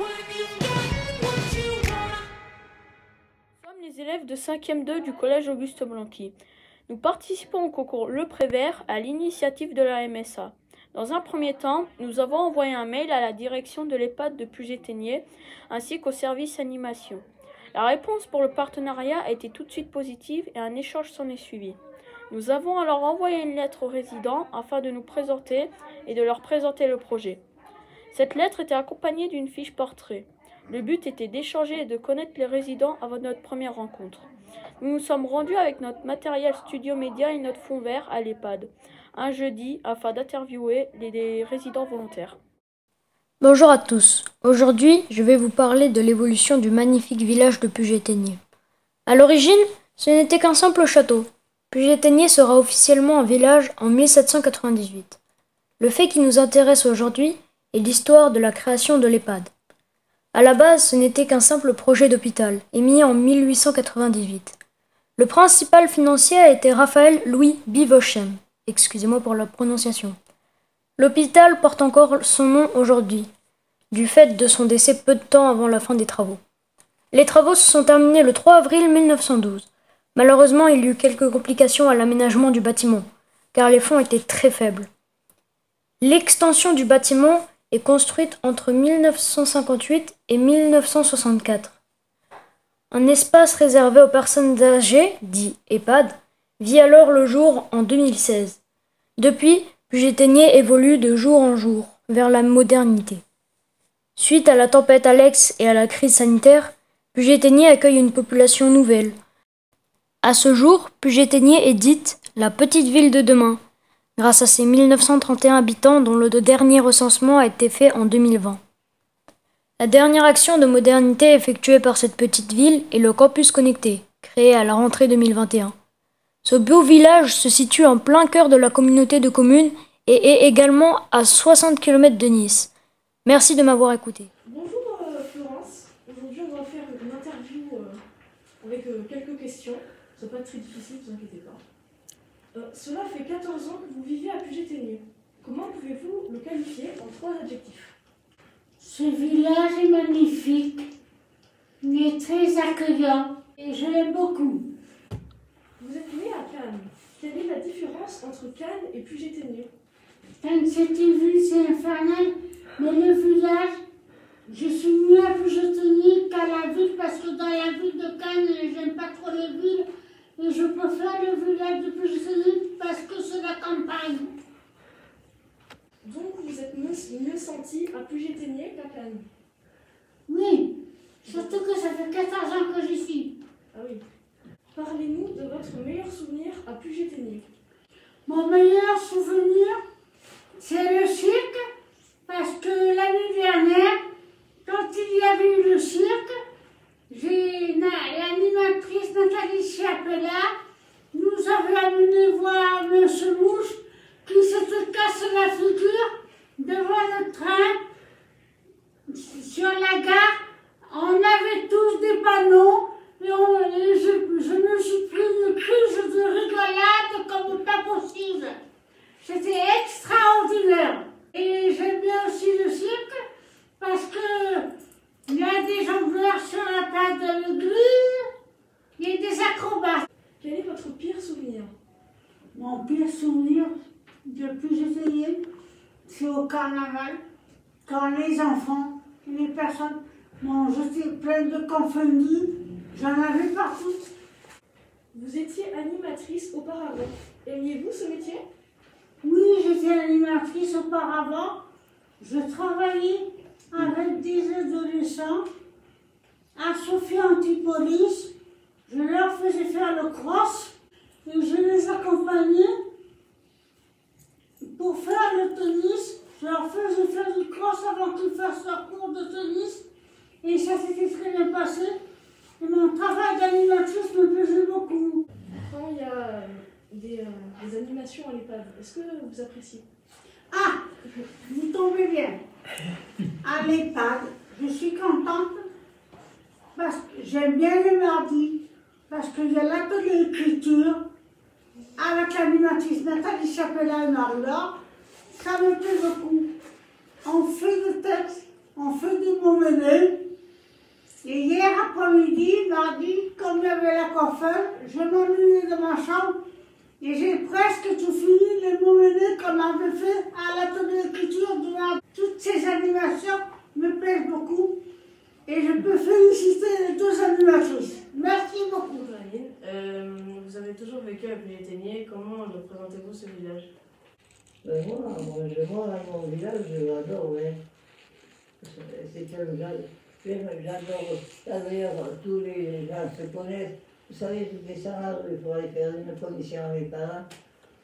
Nous sommes les élèves de 5e 2 du collège Auguste Blanqui. Nous participons au concours Le Prévert à l'initiative de la MSA. Dans un premier temps, nous avons envoyé un mail à la direction de l'EHPAD de Puget-Théniers ainsi qu'au service animation. La réponse pour le partenariat a été tout de suite positive et un échange s'en est suivi. Nous avons alors envoyé une lettre aux résidents afin de nous présenter et de leur présenter le projet. Cette lettre était accompagnée d'une fiche portrait. Le but était d'échanger et de connaître les résidents avant notre première rencontre. Nous nous sommes rendus avec notre matériel studio média et notre fond vert à l'EHPAD, un jeudi, afin d'interviewer les résidents volontaires. Bonjour à tous. Aujourd'hui, je vais vous parler de l'évolution du magnifique village de Puget-Théniers. À l'origine, ce n'était qu'un simple château. Puget-Théniers sera officiellement un village en 1798. Le fait qui nous intéresse aujourd'hui est l'histoire de la création de l'EHPAD. À la base, ce n'était qu'un simple projet d'hôpital, émis en 1898. Le principal financier a été Raphaël Louis Bivochem. Excusez-moi pour la prononciation. L'hôpital porte encore son nom aujourd'hui, du fait de son décès peu de temps avant la fin des travaux. Les travaux se sont terminés le 3 avril 1912. Malheureusement, il y eut quelques complications à l'aménagement du bâtiment, car les fonds étaient très faibles. L'extension du bâtiment est construite entre 1958 et 1964. Un espace réservé aux personnes âgées, dit EHPAD, vit alors le jour en 2016. Depuis, Puget-Théniers évolue de jour en jour vers la modernité. Suite à la tempête Alex et à la crise sanitaire, Puget-Théniers accueille une population nouvelle. À ce jour, Puget-Théniers est dite la petite ville de demain, grâce à ses 1931 habitants dont le dernier recensement a été fait en 2020. La dernière action de modernité effectuée par cette petite ville est le campus connecté, créé à la rentrée 2021. Ce beau village se situe en plein cœur de la communauté de communes et est également à 60 km de Nice. Merci de m'avoir écouté. Bonjour Florence, aujourd'hui on va faire une interview avec quelques questions. Ce n'est pas très difficile, ne vous inquiétez pas. Cela fait 14 ans que vous vivez à Puget-Théniers. Comment pouvez-vous le qualifier en 3 adjectifs? Ce village est magnifique, il est très accueillant et je l'aime beaucoup. Vous êtes né à Cannes. Quelle est la différence entre Cannes et Puget-Théniers? Cannes, c'est une ville, c'est infernal, mais le village, je suis mieux à Puget-Théniers qu'à la ville parce que dans la ville de Cannes, j'aime pas trop les villes et je préfère le village de Puget-Théniers parce que c'est la campagne. Donc vous êtes mieux senti à Puget-Théniers qu'à Cannes? Oui, surtout que ça fait 14 ans que j'y suis. Ah oui. Parlez-nous de votre meilleur souvenir à Puget-Théniers. Mon meilleur souvenir, c'est le cirque, parce que l'année dernière, quand il y avait eu le cirque, l'animatrice Nathalie Chiapella nous avait amené voir M. Mouche qui s'était cassé la figure devant le train sur la gare. On avait tous des panneaux et je me suis pris une crise de rigolade comme pas possible. C'était extraordinaire. Et j'aime bien aussi le cirque parce que il y a des jongleurs sur la place de l'église, il y a des acrobates. Quel est votre pire souvenir? Mon pire souvenir de Puget-Théniers, c'est au carnaval, quand les enfants et les personnes m'ont jeté plein de confettis, j'en avais partout. Vous étiez animatrice auparavant. Aimiez-vous ce métier? Oui, j'étais animatrice auparavant. Je travaillais avec des adolescents à Sophie Antipolis. Je leur faisais faire le cross et je les accompagnais pour faire le tennis. Je leur faisais faire du cross avant qu'ils fassent leur cours de tennis et ça s'était très bien passé. Et mon travail d'animatrice me plaisait beaucoup. Quand il y a des animations à l'EHPAD, est-ce que vous appréciez? Ah, vous tombez bien. À l'EHPAD, je suis contente parce que j'aime bien le mardi, parce qu'il y a l'atelier écriture avec l'animatrice Nathalie Chapela et Marie-Laure. Ça me plaît beaucoup. On fait des textes, on fait des mots mêlés. feuilles, je m'ennuyais dans ma chambre et j'ai presque tout fini les mots menés qu'on avait fait à l'atelier d'écriture durant toutes ces animations me plaisent beaucoup et je peux féliciter les deux animatrices. Merci beaucoup. Bonjour Aline, vous avez toujours vécu à Puget-Théniers, comment représentez-vous ce village? Moi, mon village, je l'adore, ouais. C'est un village. J'adore. D'ailleurs, tous les gens se connaissent. Vous savez, toutes les salades, il faut aller faire une commission avec les parents.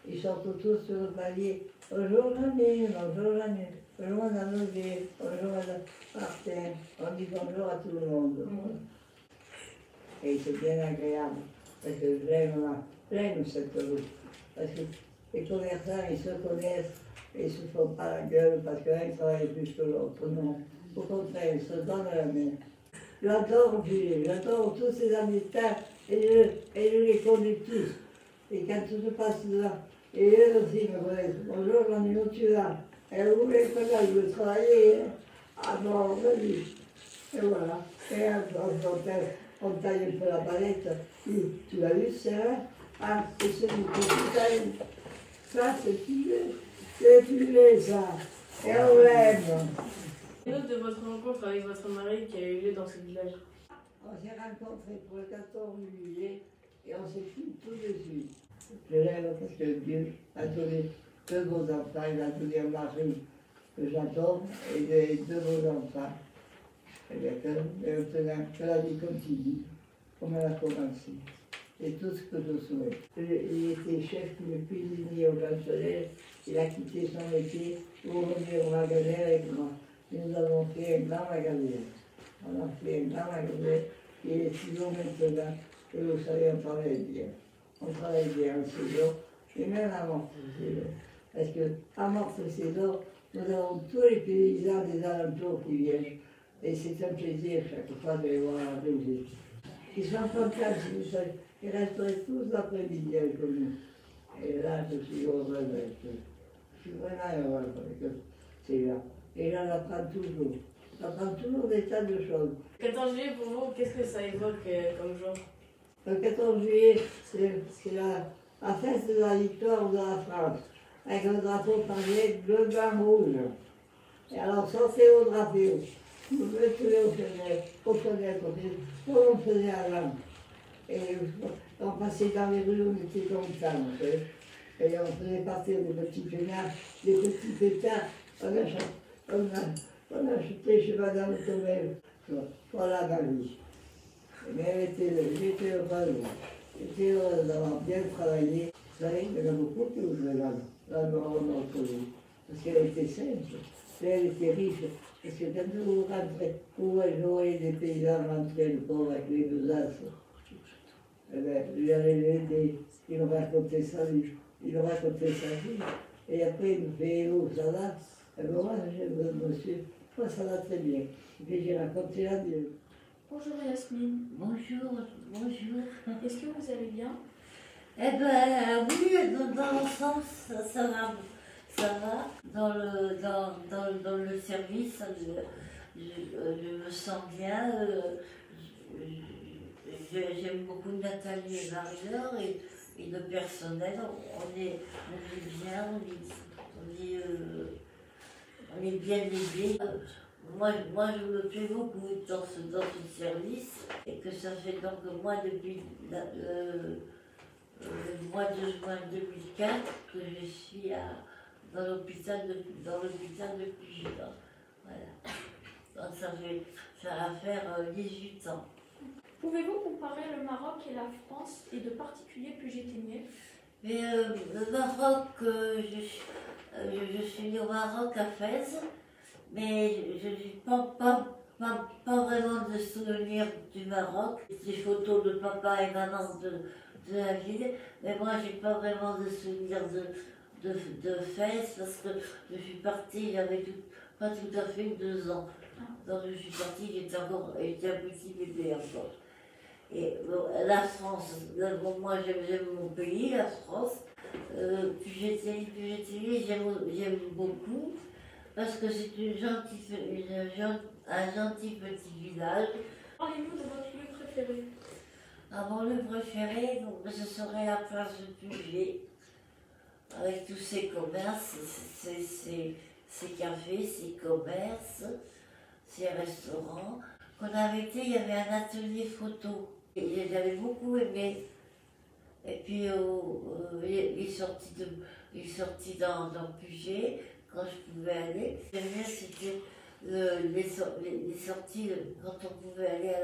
Ils sortent tous sur le palier. Bonjour Janine, bonjour Janine. Bonjour Madame Levé, bonjour Madame Martin. On dit bonjour à tout le monde. Et c'est bien agréable. Parce que j'aime cette route. Parce que les commerçants, ils se connaissent et ils ne se font pas la gueule parce qu'un travaille plus que l'autre. Non. Au contraire, ils se donnent la main. J'adore tous ces habitants et je les connais tous. Et quand je passe là, et eux aussi me connaissent. Bonjour, Jean-Nino, tu es là. Elle voulait que là, je veux travailler. Ah non, vas-y. Et voilà. Et on taille un peu la palette. Tu l'as vu, c'est vrai? Ah, c'est celui que tu tailles. Ça, c'est filet, ça. Et on l'aime. Quelle de votre rencontre avec votre mari qui a eu lieu dans ce village? On s'est rencontrés pour le 14 juillet et on s'est pris tout de suite. Je l'aime parce que Dieu a donné deux beaux enfants. Il a donné un mari que j'adore et deux beaux enfants. Et bien maintenant, que la vie continue, comme elle a commencé. C'est tout ce que je souhaite. Il était chef de cuisinier au Grand-Soleil. Il a quitté son métier pour revenir au magasin avec moi. Nous avons fait un grand magasin. On a fait un grand magasin. Il est 6 ans maintenant. Et vous savez, on travaille bien. On travaille bien en saison. Et même à Morte-Saison. Parce qu'à Morte-Saison, nous avons tous les paysans des alentours qui viennent. Et c'est un plaisir chaque fois de les voir arriver. Ils sont contents, si vous savez. Ils resteraient tous l'après-midi avec nous. Et là, je suis heureux avec eux. Je suis vraiment heureux avec eux. C'est là. Et j'en apprends toujours. J'apprends toujours des tas de choses. 14 juillet, pour vous, qu'est-ce que ça évoque comme jour? Le 14 juillet, c'est la fête de la victoire de la France. Avec le drapeau parlé bleu, blanc, rouge. Et alors, sortez au drapeau. Vous mettez aux fenêtres, comme on faisait avant. Et on passait dans les rues, on était contents. Et on faisait partir des petits pétards, des petits pétards. On a acheté chez Madame Tomel. Voilà ma vie. Mais j'étais heureuse. J'étais heureuse d'avoir bien travaillé. Vous savez, il y en a beaucoup qui vous regardent dans notre vie. Parce qu'elle était simple, elle était riche. Parce que quand vous rentrez, vous voyez des paysans rentrer le pauvre avec les besaces. Eh bien, j'allais l'aider. Il me racontait sa vie. Et après, il me fait, oh, ça va? Et bien, moi, monsieur, moi, ça va très bien. Et puis, j'ai raconté à Dieu. Bonjour Yasmine. Bonjour. Est-ce que vous allez bien? Eh ben oui, dans l'ensemble, ça va. Dans le service, je me sens bien. J'aime beaucoup Nathalie et Marie-Laure et le personnel. On est bien, on est bien aidés. Moi, je me plais beaucoup dans ce service et que ça fait donc moi depuis le mois de juin 2004 que je suis dans l'hôpital de Puget. Voilà. Donc ça va faire 18 ans. Pouvez-vous comparer le Maroc et la France et de particulier Puget-Théniers? Mais le Maroc, je suis née au Maroc à Fès, mais je n'ai pas vraiment de souvenirs du Maroc. Des photos de papa et maman de la ville, mais moi j'ai pas vraiment de souvenirs de Fès parce que je suis partie, j'avais pas tout à fait 2 ans. Donc je suis partie, j'étais un petit bébé encore. Et bon, la France, moi j'aime mon pays, la France. Puget-Théniers, j'aime beaucoup parce que c'est un gentil petit village. Parlez-nous de votre lieu préféré. mon lieu préféré, donc, ce serait la place de Puget, avec tous ces commerces, ces cafés, ces commerces, ces restaurants. Quand on avait été, il y avait un atelier photo. Et j'avais beaucoup aimé. Et puis, il est sorti dans Puget, quand je pouvais aller. J'aimais bien, c'était les sorties, quand on pouvait aller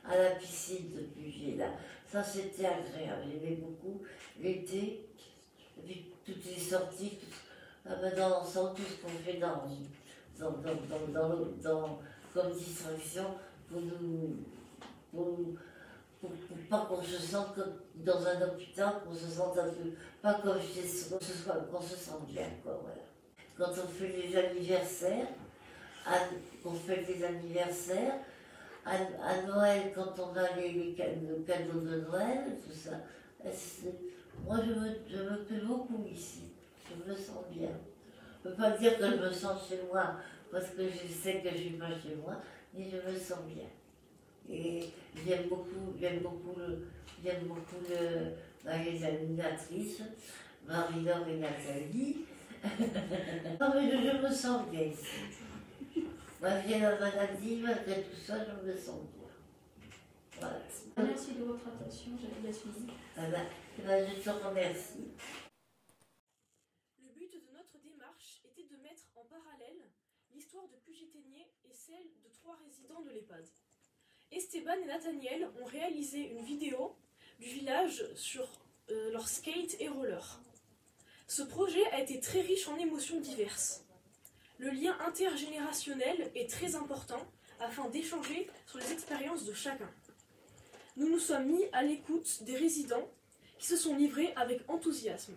à la piscine de Puget. Là. Ça, c'était agréable. J'aimais beaucoup l'été. Et puis, toutes les sorties, dans l'ensemble, tout ce qu'on fait comme distraction pour pas qu'on se sente comme dans un hôpital, qu'on se sente un peu, pas comme chez soi, qu'on se sente bien, quoi, voilà. Quand on fait les anniversaires, à Noël, quand on a le cadeau de Noël, tout ça, moi je me plais beaucoup ici, je me sens bien. Je ne peux pas dire que je me sens chez moi, parce que je sais que je ne suis pas chez moi, mais je me sens bien. Et j'aime beaucoup les animatrices, Marie-Laure et Nathalie. Non mais je me sens bien ici. Malgré la maladie, malgré tout ça, je me sens bien. Voilà. Merci de votre attention, Yasmine. Je te remercie. Le but de notre démarche était de mettre en parallèle l'histoire de Puget-Théniers et celle de 3 résidents de l'EHPAD. Esteban et Nathaniel ont réalisé une vidéo du village sur leur skate et roller. Ce projet a été très riche en émotions diverses. Le lien intergénérationnel est très important afin d'échanger sur les expériences de chacun. Nous nous sommes mis à l'écoute des résidents qui se sont livrés avec enthousiasme.